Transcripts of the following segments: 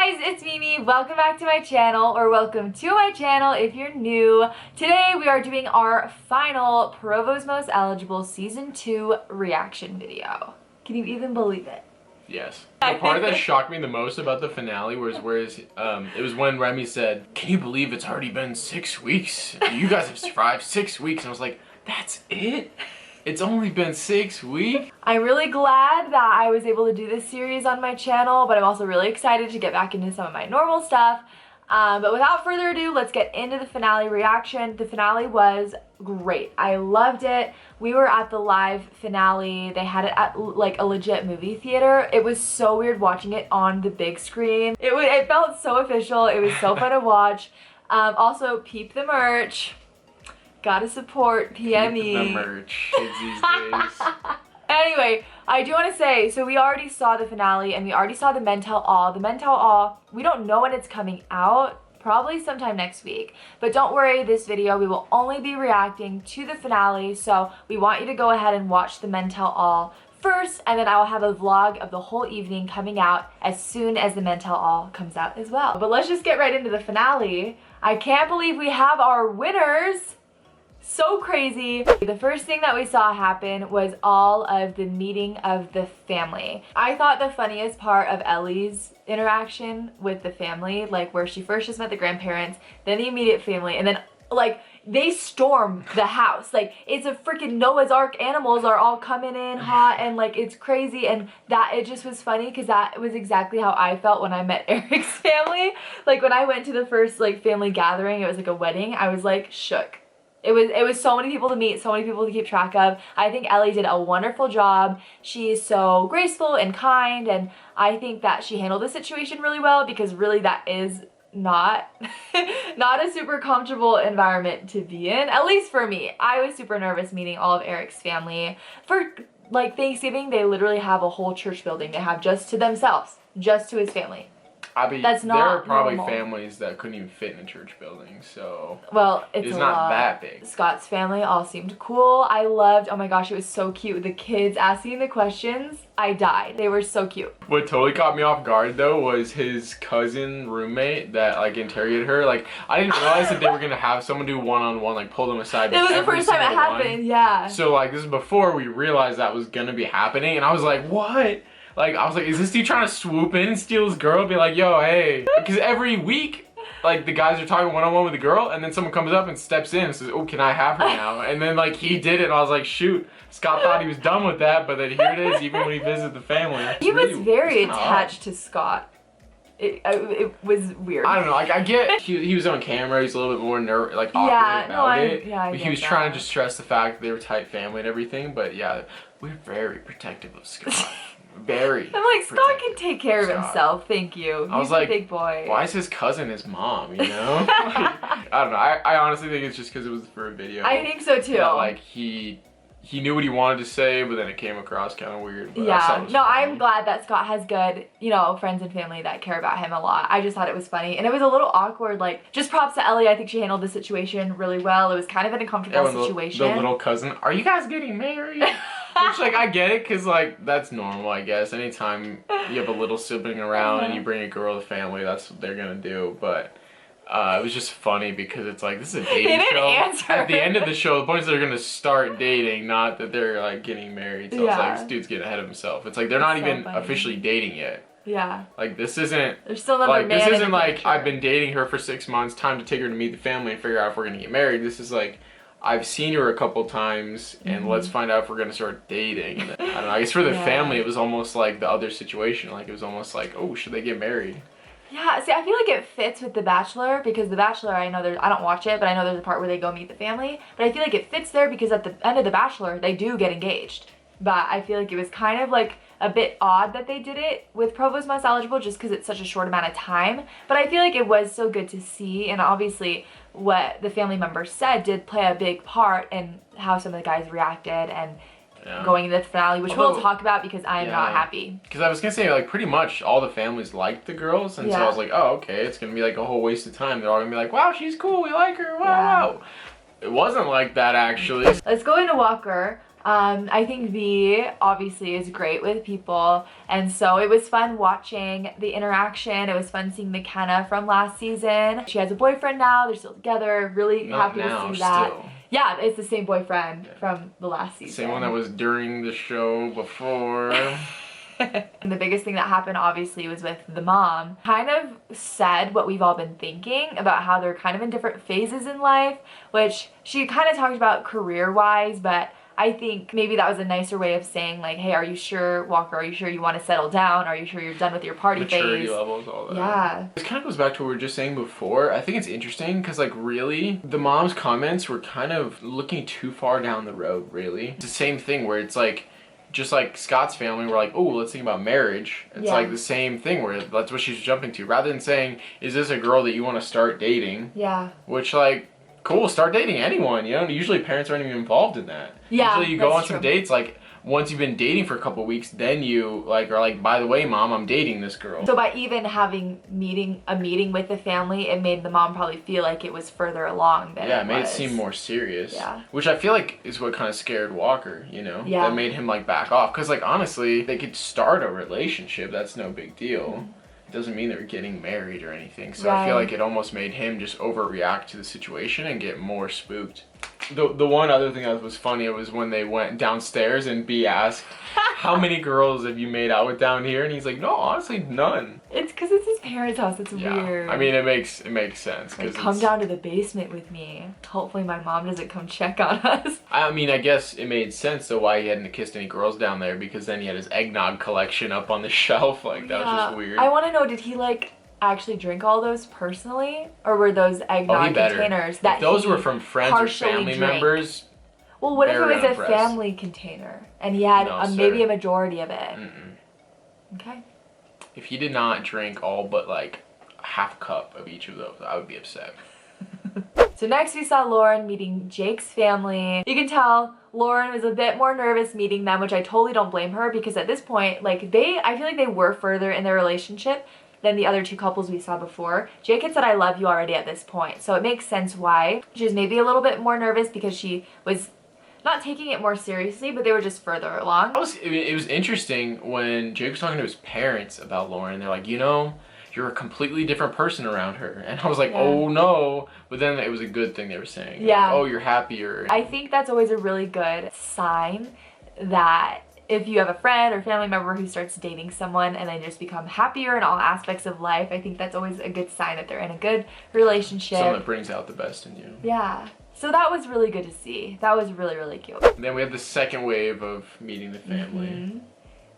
guys, it's Mimi. Welcome back to my channel, or welcome to my channel if you're new. Today we are doing our final Provo's Most Eligible Season 2 reaction video. Can you even believe it? Yes. The part that shocked me the most about the finale was it was when Remy said, "Can you believe it's already been 6 weeks? You guys have survived 6 weeks." And I was like, that's it? It's only been 6 weeks? I'm really glad that I was able to do this series on my channel, but I'm also really excited to get back into some of my normal stuff. But without further ado, let's get into the finale reaction. The finale was great. I loved it. We were at the live finale. They had it at like a legit movie theater. It was so weird watching it on the big screen. It felt so official. It was so fun to watch. Also, peep the merch. Gotta support PME. Peep the merch, kids these days. Anyway, I do want to say, so we already saw the finale and we already saw the Men Tell All. The Men Tell All, we don't know when it's coming out. Probably sometime next week. But don't worry, this video we will only be reacting to the finale, so we want you to go ahead and watch the Men Tell All first, and then I will have a vlog of the whole evening coming out as soon as the Men Tell All comes out as well. But let's just get right into the finale. I can't believe we have our winners. So crazy. The first thing that we saw happen was all of the meeting of the family. I thought the funniest part of Ellie's interaction with the family, like where she first just met the grandparents, then the immediate family, and then like they storm the house. Like it's a freaking Noah's Ark. Animals are all coming in hot and like it's crazy, and that it just was funny because that was exactly how I felt when I met Eric's family. Like when I went to the first like family gathering, it was like a wedding, I was like shook. It was so many people to meet, so many people to keep track of. I think Ellie did a wonderful job. She is so graceful and kind, and I think that she handled the situation really well, because really that is not a super comfortable environment to be in, at least for me. I was super nervous meeting all of Eric's family. For like Thanksgiving, they literally have a whole church building they have just to themselves, just to his family. I mean, that's not there are probably normal. Families that couldn't even fit in a church building, so well, it's not that big. Scott's family all seemed cool. I loved, oh my gosh, it was so cute. The kids asking the questions, I died. They were so cute. What totally caught me off guard though was his cousin roommate that like interrogated her. Like I didn't realize that they were gonna have someone do one-on-one, like pull them aside. It was the first time it happened, yeah. So like this is before we realized that was gonna be happening, and I was like, what? Like, I was like, is this dude trying to swoop in and steal his girl? Be like, yo, hey. Because every week, like, the guys are talking one-on-one with the girl, and then someone comes up and steps in and says, oh, can I have her now? And then, like, he did it, and I was like, shoot. Scott thought he was done with that, but then here it is, even when he visited the family. He was very attached to Scott. It was weird. I don't know, like, I get he was on camera, he's a little bit more awkward about it. Yeah, he was trying to just stress the fact that they were tight family and everything, but yeah, we're very protective of Scott. Very. I'm like, Scott can take care of himself, thank you. He's a big boy. Why is his cousin his mom, you know? I don't know, I honestly think it's just because it was for a video. I think so too. That, like, he knew what he wanted to say, but then it came across kind of weird. But yeah, no, I'm glad that Scott has good, you know, friends and family that care about him a lot. I just thought it was funny, and it was a little awkward. Like, just props to Ellie. I think she handled the situation really well. It was kind of an uncomfortable situation. The little cousin, are you guys getting married? Which, like, I get it, because, like, that's normal, I guess. Anytime you have a little sibling around and you bring a girl to the family, that's what they're gonna do, but it was just funny because it's like, this is a dating show. Answer. At the end of the show, the point is they're gonna start dating, not that they're, like, getting married. So it's like, this dude's getting ahead of himself. It's like, they're not even officially dating yet. Yeah. Like, this isn't... There's still another man. This isn't like, I've been dating her for 6 months, time to take her to meet the family and figure out if we're gonna get married. This is like, I've seen her a couple times, and let's find out if we're gonna start dating. I don't know, I guess for the family, it was almost like the other situation. Like, it was almost like, oh, should they get married? Yeah, see, I feel like it fits with The Bachelor, because The Bachelor, I know I don't watch it, but I know there's a part where they go meet the family. But I feel like it fits there because at the end of The Bachelor, they do get engaged. But I feel like it was kind of like a bit odd that they did it with Provo's Most Eligible, just because it's such a short amount of time. But I feel like it was so good to see, and obviously what the family members said did play a big part in how some of the guys reacted and going into the finale, which we'll talk about because I'm not happy. Because I was gonna say, like, pretty much all the families liked the girls, and so I was like, oh, okay, it's gonna be like a whole waste of time. They're all gonna be like, wow, she's cool, we like her, wow. It wasn't like that, actually. Let's go into Walker. I think V obviously is great with people, and so it was fun watching the interaction. It was fun seeing McKenna from last season. She has a boyfriend now. They're still together. Really Not happy now, to see that. still. Yeah, it's the same boyfriend from the last season. Same one that was during the show before. And the biggest thing that happened obviously was with the mom. Kind of said what we've all been thinking about how they're kind of in different phases in life, which she kind of talked about career-wise, but I think maybe that was a nicer way of saying, like, hey, are you sure, Walker, are you sure you want to settle down? Are you sure you're done with your party Maturity phase? levels, all that. Yeah. This kind of goes back to what we were just saying before. I think it's interesting because, like, really, the mom's comments were kind of looking too far down the road, really. It's the same thing where it's like, just like Scott's family, we're like, oh, let's think about marriage. It's like the same thing where that's what she's jumping to. Rather than saying, is this a girl that you want to start dating? Yeah. Which, like, cool, start dating anyone, you know? Usually parents aren't even involved in that. Yeah, usually you go on true. some dates, like, once you've been dating for a couple of weeks, then you, like, are like, by the way, mom, I'm dating this girl. So by even having a meeting with the family, it made the mom probably feel like it was further along than it made it seem more serious. Yeah. Which I feel like is what kind of scared Walker, you know? Yeah. That made him, like, back off. Because, like, honestly, they could start a relationship. That's no big deal. Mm-hmm. It doesn't mean they're getting married or anything. So I feel like it almost made him just overreact to the situation and get more spooked. The one other thing that was funny was when they went downstairs and B asked, how many girls have you made out with down here? And he's like, no, honestly, none. It's because it's his parents' house. It's weird. I mean, it makes sense. Like, come down to the basement with me. Hopefully my mom doesn't come check on us. I mean, I guess it made sense though why he hadn't kissed any girls down there, because then he had his eggnog collection up on the shelf. Like, that was just weird. I want to know, did he, like, actually drink all those personally? Or were those eggnog containers that if those were from friends or family members? Well, what if it was unimpressed. a family container and he had maybe a majority of it? Mm-mm. Okay. If he did not drink all but like a half cup of each of those, I would be upset. So next we saw Lauren meeting Jake's family. You can tell Lauren was a bit more nervous meeting them, which I totally don't blame her, because at this point, like, I feel like they were further in their relationship than the other two couples we saw before. Jake had said, I love you already at this point. So it makes sense why she was maybe a little bit more nervous, because she was not taking it more seriously, but they were just further along. It was interesting when Jake was talking to his parents about Lauren. They're like, you know, you're a completely different person around her. And I was like, oh no. But then it was a good thing they were saying. Yeah. Like, oh, you're happier. I think that's always a really good sign that if you have a friend or family member who starts dating someone and they just become happier in all aspects of life, I think that's always a good sign that they're in a good relationship. Someone that brings out the best in you. Yeah. So that was really good to see. That was really, really cute. And then we had the second wave of meeting the family. Mm-hmm.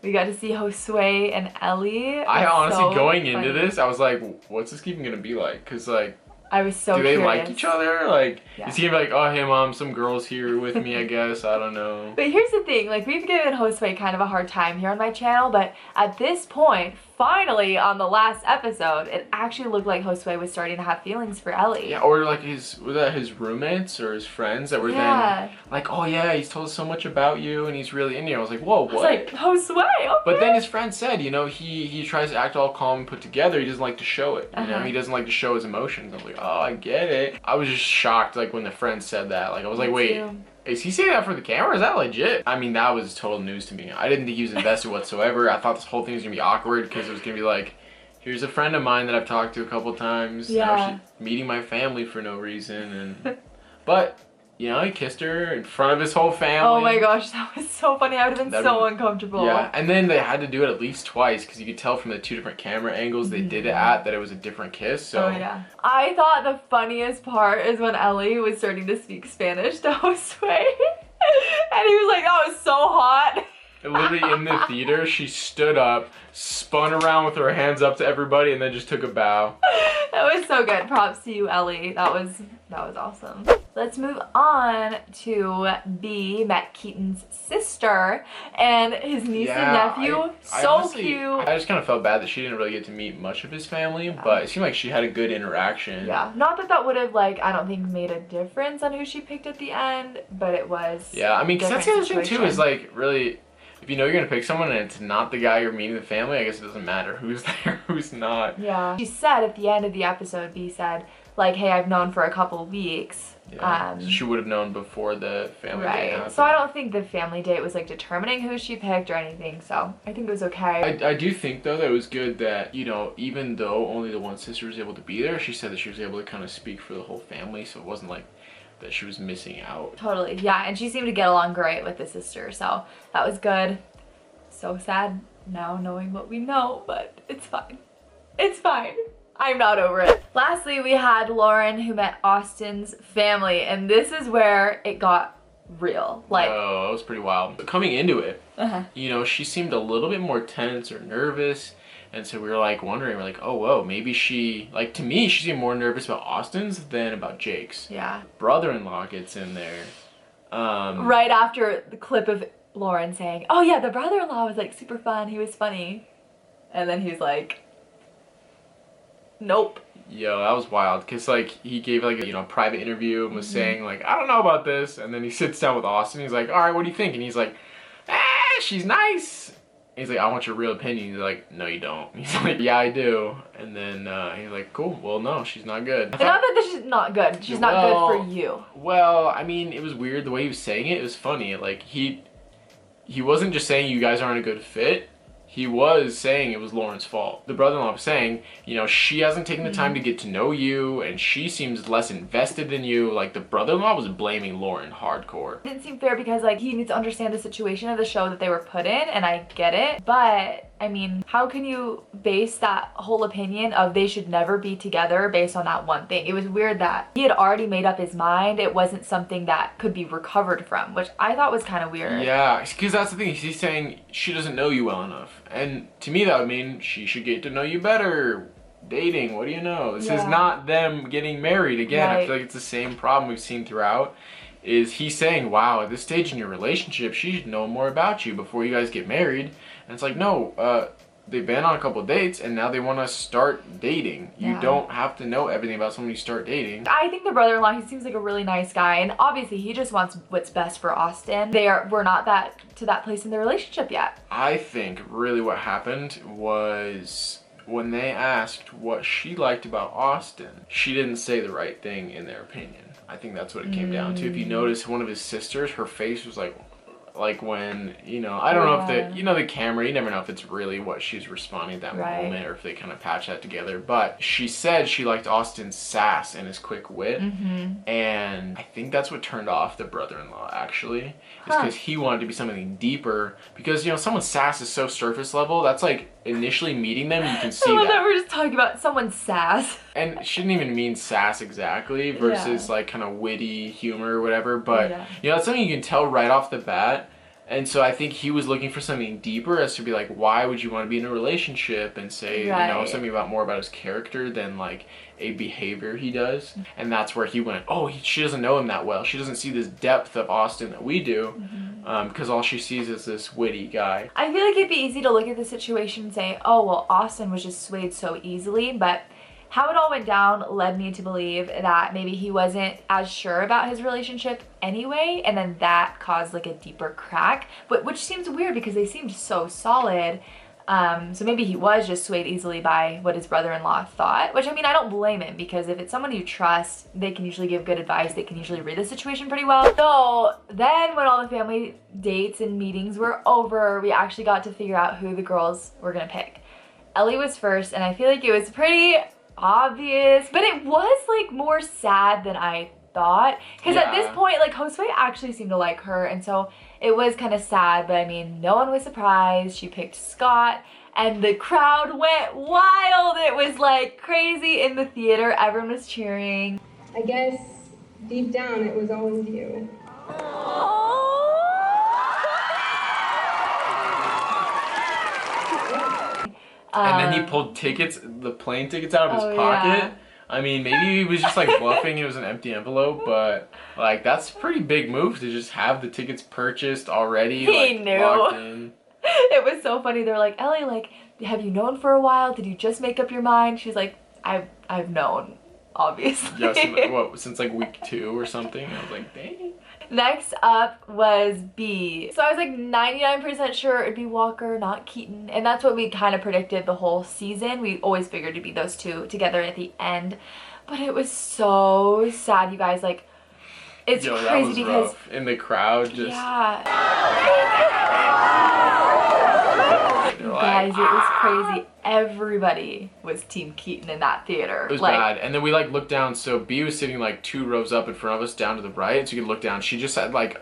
We got to see Josue and Ellie. I honestly, going into this, I was like, what's this even going to be like? Because, like, I was so do they curious. like each other? Like, is he gonna be like, oh, hey, mom, some girls here with me, I guess. I don't know. But here's the thing. Like, we've given Josue kind of a hard time here on my channel, but at this point, finally, on the last episode, it actually looked like Josue was starting to have feelings for Ellie. Yeah, or like his roommates or his friends that were then like, oh yeah, he's told us so much about you and he's really in you. I was like, whoa, what? I was like, Josue, okay. But then his friend said, you know, he tries to act all calm and put together. He doesn't like to show it. You know, he doesn't like to show his emotions. I was like, oh, I get it. I was just shocked, like, when the friend said that. Like, I was like, wait, is he saying that for the camera? Is that legit? I mean, that was total news to me. I didn't think he was invested whatsoever. I thought this whole thing was gonna be awkward because it was gonna be like, here's a friend of mine that I've talked to a couple times. Now she's meeting my family for no reason, and but you know, he kissed her in front of his whole family. Oh my gosh, that was so funny. I would have been so uncomfortable. Yeah, and then they had to do it at least twice because you could tell from the two different camera angles they did it at that it was a different kiss. So. Oh yeah. I thought the funniest part is when Ellie was starting to speak Spanish to Josue. And he was like, that was so hot. Literally in the theater, she stood up, spun around with her hands up to everybody, and then just took a bow. That was so good. Props to you, Ellie. That was awesome. Let's move on to B met Keaton's sister and his niece and nephew. Honestly, cute. I just kind of felt bad that she didn't really get to meet much of his family, but it seemed like she had a good interaction. Yeah, not that would have, like, I don't think made a difference on who she picked at the end, but it was. Yeah, I mean, because that's the other thing too, is like, really, if you know you're gonna pick someone and it's not the guy you're meeting the family, I guess it doesn't matter who's there, who's not. Yeah. She said at the end of the episode, B said, like, hey, I've known for a couple of weeks. Yeah. So she would have known before the family date happened. So I don't think the family date was like determining who she picked or anything. So I think it was okay. I do think though that it was good that, you know, even though only the one sister was able to be there, she said that she was able to kind of speak for the whole family, so it wasn't like that she was missing out. Totally, yeah, and she seemed to get along great with the sister, so that was good. So sad now knowing what we know, but it's fine. It's fine. I'm not over it. Lastly, we had Lauren, who met Austin's family, and this is where it got real. Like, oh, it was pretty wild. Coming into it, you know, she seemed a little bit more tense or nervous, and so we were like wondering, we're like, oh, whoa, maybe she, like, to me, she seemed more nervous about Austin's than about Jake's. Yeah. Brother-in-law gets in there. Right after the clip of Lauren saying, oh yeah, the brother-in-law was like super fun, he was funny. And then he's like, nope. Yo, that was wild, because like he gave like a, you know, private interview and was saying like, I don't know about this, and then he sits down with Austin, he's like, all right, what do you think? And he's like, she's nice. He's like, I want your real opinion. He's like, no, you don't. He's like, yeah, I do. And then he's like, cool, well, no, she's not good. Not that this is not good, she's not good for you. Well, I mean, it was weird the way he was saying it. It was funny. Like he wasn't just saying you guys aren't a good fit. He was saying it was Lauren's fault. The brother-in-law was saying, you know, she hasn't taken the time to get to know you, and she seems less invested than you. Like, the brother-in-law was blaming Lauren hardcore. It didn't seem fair because, like, he needs to understand the situation of the show that they were put in, and I get it. But, I mean, how can you base that whole opinion of they should never be together based on that one thing? It was weird that he had already made up his mind. It wasn't something that could be recovered from, which I thought was kind of weird. Yeah, because that's the thing. He's saying she doesn't know you well enough. And to me, that would mean she should get to know you better. Dating, what do you know? This is not them getting married again. I feel like it's the same problem we've seen throughout. Is he saying, wow, at this stage in your relationship, she should know more about you before you guys get married. And it's like, no, they've been on a couple of dates and now they want to start dating. You don't have to know everything about someone you start dating. I think the brother-in-law, he seems like a really nice guy, and obviously he just wants what's best for Austin. We're not to that place in the relationship yet. I think really what happened was when they asked what she liked about Austin, she didn't say the right thing in their opinion. I think that's what it came down to. If you notice, one of his sisters, her face was like when, you know, I don't know if the camera, you never know if it's really what she's responding at that moment or if they kind of patch that together. But she said she liked Austin's sass and his quick wit. And I think that's what turned off the brother-in-law, actually. Is because he wanted to be something deeper. Because, you know, someone's sass is so surface level. That's like initially meeting them, you can see that. We're just talking about someone's sass. And she didn't even mean sass exactly versus like kind of witty humor or whatever. But, you know, it's something you can tell right off the bat. And so I think he was looking for something deeper as to be like, why would you want to be in a relationship and say, you know, something more about his character than like a behavior he does. And that's where he went, oh, she doesn't know him that well. She doesn't see this depth of Austin that we do because all she sees is this witty guy. I feel like it'd be easy to look at the situation and say, oh, well, Austin was just swayed so easily, but how it all went down led me to believe that maybe he wasn't as sure about his relationship anyway, and then that caused like a deeper crack, but which seems weird because they seemed so solid. So maybe he was just swayed easily by what his brother-in-law thought, which, I mean, I don't blame him because if it's someone you trust, they can usually give good advice. They can usually read the situation pretty well. So then when all the family dates and meetings were over, we actually got to figure out who the girls were gonna pick. Ellie was first, and I feel like it was pretty obvious, but it was like more sad than I thought, because at this point, like, Josue actually seemed to like her, and so it was kind of sad. But I mean, no one was surprised. She picked Scott, and the crowd went wild. It was like crazy in the theater. Everyone was cheering. I guess deep down it was always you. And then he pulled the plane tickets out of his pocket. I mean, maybe he was just like bluffing. It was an empty envelope, but like that's a pretty big move to just have the tickets purchased already. He like, knew. Locked in. It was so funny. They were like, Ellie, like, have you known for a while? Did you just make up your mind? She's like, I've known, obviously. Yeah, since like week 2 or something. I was like, dang. Next up was Bee. So I was like 99% sure it'd be Walker, not Keaton. And that's what we kind of predicted the whole season. We always figured it'd be those two together at the end. But it was so sad, you guys. Like, it's Yo, crazy that was because rough. In the crowd, just yeah, they're guys, like, it was crazy. Everybody was Team Keaton in that theater. it was like, bad. And then we like looked down. So B was sitting like 2 rows up in front of us, down to the right, so you could look down. She just had like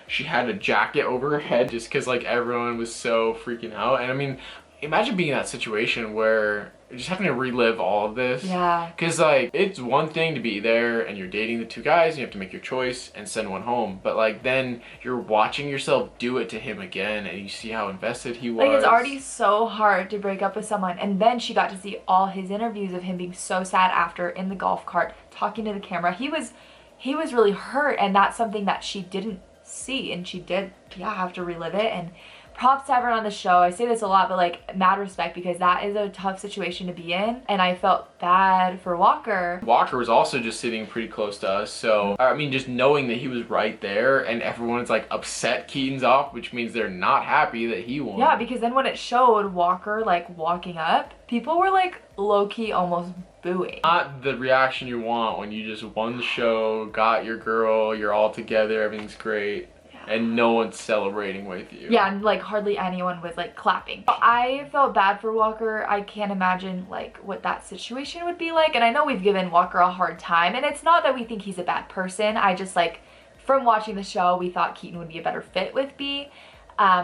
she had a jacket over her head just because like everyone was so freaking out. And I mean, imagine being in that situation where you're just having to relive all of this. Yeah. Because like it's one thing to be there and you're dating the 2 guys and you have to make your choice and send one home, but like then you're watching yourself do it to him again and you see how invested he was. Like, it's already so hard to break up with someone, and then she got to see all his interviews of him being so sad after in the golf cart talking to the camera. He was really hurt, and that's something that she didn't see, and she did have to relive it. And props to everyone on the show. I say this a lot, but like, mad respect, because that is a tough situation to be in, and I felt bad for Walker. Walker was also just sitting pretty close to us, so I mean, just knowing that he was right there and everyone's like upset Keaton's off, which means they're not happy that he won. Yeah, because then when it showed Walker like walking up, people were like low-key almost booing. Not the reaction you want when you just won the show, got your girl, you're all together, everything's great, and no one's celebrating with you. Yeah, and like hardly anyone was like clapping. I felt bad for Walker. I can't imagine like what that situation would be like. And I know we've given Walker a hard time, and it's not that we think he's a bad person. I just like, from watching the show, we thought Keaton would be a better fit with B.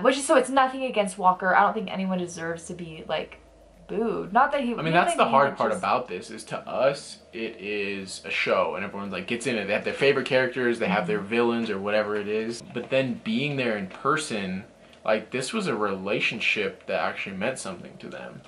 Which is, so it's nothing against Walker. I don't think anyone deserves to be like booed. Not that he, I mean, that's the hard part about this, is to us, it is a show and everyone like gets in it. They have their favorite characters, they have their villains or whatever it is. But then being there in person, like, this was a relationship that actually meant something to them.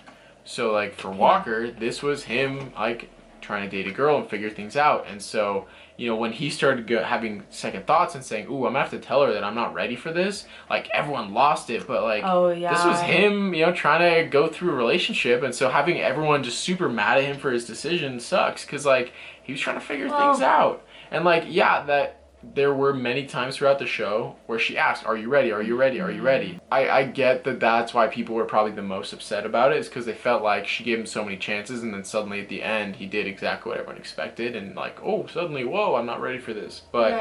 So like for Walker, this was him like trying to date a girl and figure things out. And so, you know, when he started having second thoughts and saying, ooh, I'm gonna have to tell her that I'm not ready for this, like, everyone lost it. But like, this was him, you know, trying to go through a relationship. And so having everyone just super mad at him for his decision sucks, because like, he was trying to figure things out. And like, yeah, that there were many times throughout the show where she asked, are you ready? Are you ready? Are you ready? I get that that's why people were probably the most upset about it, is because they felt like she gave him so many chances, and then suddenly at the end he did exactly what everyone expected, and like, oh, suddenly, whoa, I'm not ready for this. But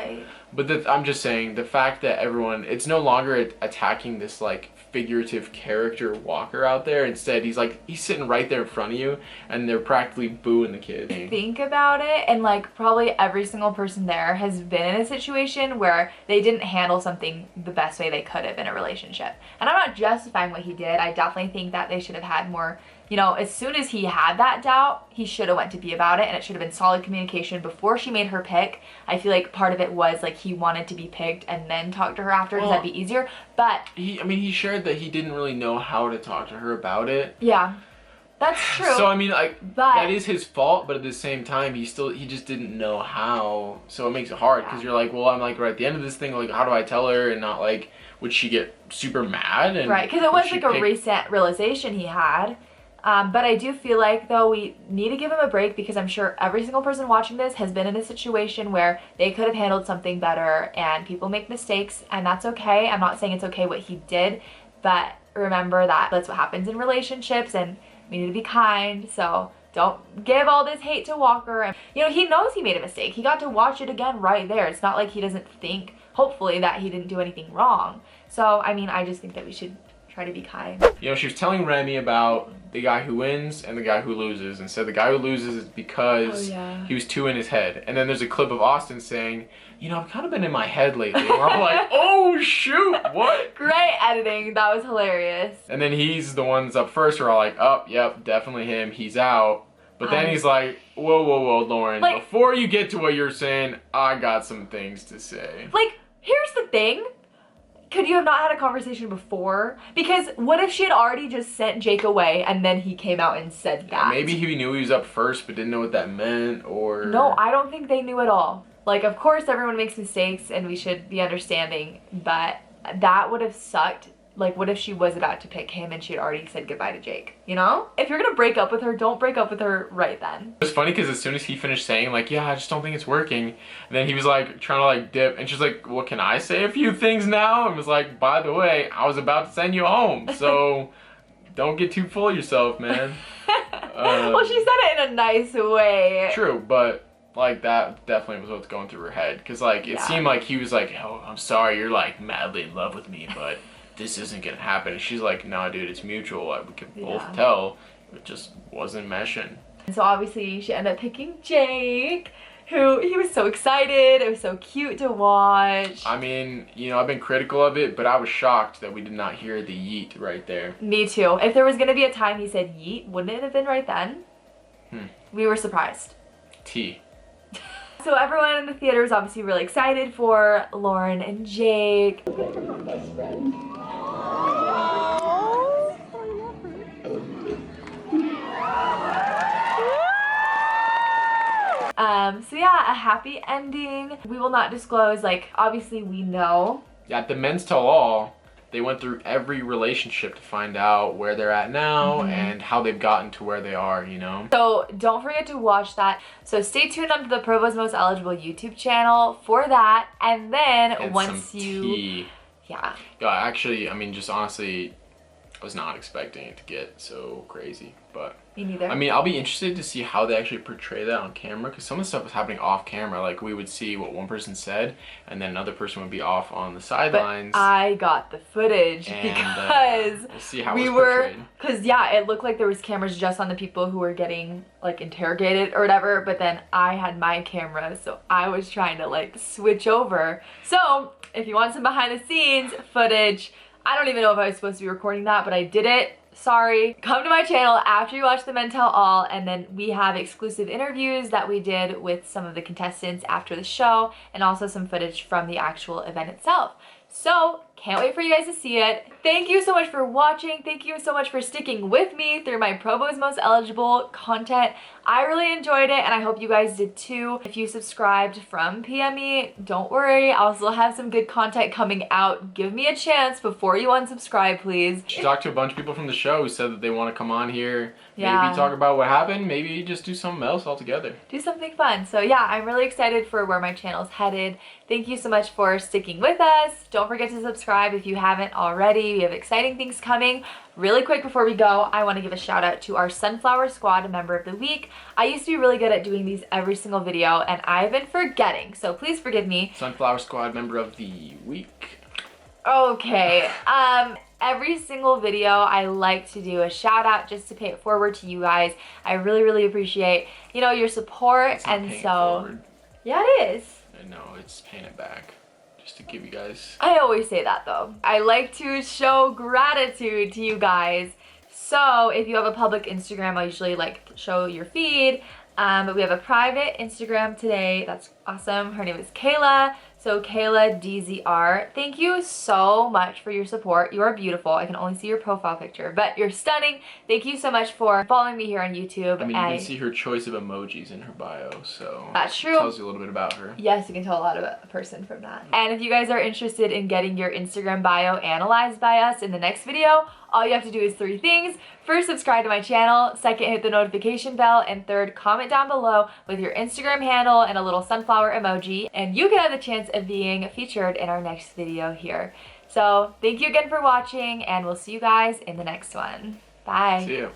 I'm just saying, the fact that everyone, it's no longer attacking this like figurative character Walker out there. Instead, he's sitting right there in front of you, and they're practically booing the kid. Think about it, and like, probably every single person there has been in a situation where they didn't handle something the best way they could have in a relationship. And I'm not justifying what he did. I definitely think that they should have had more, you know, as soon as he had that doubt, he should have went to B about it, and it should have been solid communication before she made her pick. I feel like part of it was like he wanted to be picked and then talk to her after, because that'd be easier. But he shared that he didn't really know how to talk to her about it. Yeah, that's true. So I mean, like, that is his fault, but at the same time, he just didn't know how. So it makes it hard, because you're like, well, I'm like right at the end of this thing, like, how do I tell her? And not like, would she get super mad? And right, because it was like a recent realization he had. But I do feel like, though, we need to give him a break, because I'm sure every single person watching this has been in a situation where they could have handled something better, and people make mistakes, and that's okay. I'm not saying it's okay what he did, but remember that that's what happens in relationships, and we need to be kind. So don't give all this hate to Walker. And, you know, he knows he made a mistake. He got to watch it again right there. It's not like he doesn't think, hopefully, that he didn't do anything wrong. So, I mean, I just think that we should try to be kind. You know, she was telling Remy about the guy who wins and the guy who loses, and said the guy who loses is because he was too in his head. And then there's a clip of Austin saying, you know, I've kind of been in my head lately. And I'm like, oh shoot, what? Great editing, that was hilarious. And then he's the ones up first who are like, oh, yep, definitely him, he's out. But then he's like, whoa, Lauren, like, before you get to what you're saying, I got some things to say. Like, here's the thing. Could you have not had a conversation before? Because what if she had already just sent Jake away and then he came out and said that? Maybe he knew he was up first but didn't know what that meant, or... No, I don't think they knew at all. Like, of course everyone makes mistakes and we should be understanding, but that would have sucked. Like, what if she was about to pick him and she had already said goodbye to Jake, you know? If you're gonna break up with her, don't break up with her right then. It was funny because as soon as he finished saying, like, yeah, I just don't think it's working, and then he was like trying to like dip, and she's like, well, can I say a few things now? And was like, by the way, I was about to send you home, so don't get too full of yourself, man. Well, she said it in a nice way. True, but like that definitely was what's going through her head. Because like it seemed like he was like, oh, I'm sorry, you're like madly in love with me, but this isn't gonna happen. And she's like, no, dude, it's mutual. Like, we can both tell it just wasn't meshing. And so obviously she ended up picking Jake, who he was so excited. It was so cute to watch. I mean, you know, I've been critical of it, but I was shocked that we did not hear the yeet right there. Me too. If there was gonna be a time he said yeet, wouldn't it have been right then? We were surprised. T. So everyone in the theater is obviously really excited for Lauren and Jake. So yeah, a happy ending. We will not disclose, like, obviously we know. Yeah, at the men's tell all, they went through every relationship to find out where they're at now and how they've gotten to where they are, you know? So don't forget to watch that. So stay tuned onto the Provo's Most Eligible YouTube channel for that. And then once you... tea. Yeah. Yeah, actually, I mean, just honestly, I was not expecting it to get so crazy, but... Me neither. I mean, I'll be interested to see how they actually portray that on camera, because some of the stuff was happening off camera. Like, we would see what one person said, and then another person would be off on the sidelines. But I got the footage because we'll see how it was portrayed. Because yeah, it looked like there was cameras just on the people who were getting like interrogated or whatever, but then I had my camera, so I was trying to like switch over. So if you want some behind the scenes footage, I don't even know if I was supposed to be recording that, but I did it. Sorry. Come to my channel after you watch the Men Tell All, and then we have exclusive interviews that we did with some of the contestants after the show, and also some footage from the actual event itself. So, can't wait for you guys to see it. Thank you so much for watching. Thank you so much for sticking with me through my Provo's Most Eligible content. I really enjoyed it, and I hope you guys did too. If you subscribed from PME, don't worry. I'll still have some good content coming out. Give me a chance before you unsubscribe, please. She talked to a bunch of people from the show who said that they want to come on here. Yeah. Maybe talk about what happened. Maybe just do something else altogether. Do something fun. So yeah, I'm really excited for where my channel's headed. Thank you so much for sticking with us. Don't forget to subscribe if you haven't already. We have exciting things coming. Really quick before we go, I want to give a shout out to our Sunflower Squad Member of the Week. I used to be really good at doing these every single video, and I've been forgetting, so please forgive me. Sunflower Squad Member of the Week. Okay. Every single video I like to do a shout out just to pay it forward to you guys. I really, really appreciate, you know, your support. It's not and paying so forward. Yeah, it is. I know, it's paying it back. Just to give you guys. I always say that though. I like to show gratitude to you guys. So if you have a public Instagram, I'll usually like show your feed. But we have a private Instagram today. That's awesome. Her name is Kayla. So Kayla DZR. Thank you so much for your support. You are beautiful. I can only see your profile picture, but you're stunning. Thank you so much for following me here on YouTube. I mean, you can see her choice of emojis in her bio, so that's true. Tells you a little bit about her. Yes, you can tell a lot about a person from that. And if you guys are interested in getting your Instagram bio analyzed by us in the next video, all you have to do is 3 things. First, subscribe to my channel. Second, hit the notification bell. And third, comment down below with your Instagram handle and a little sunflower emoji. And you can have the chance of being featured in our next video here. So thank you again for watching, and we'll see you guys in the next one. Bye. See you.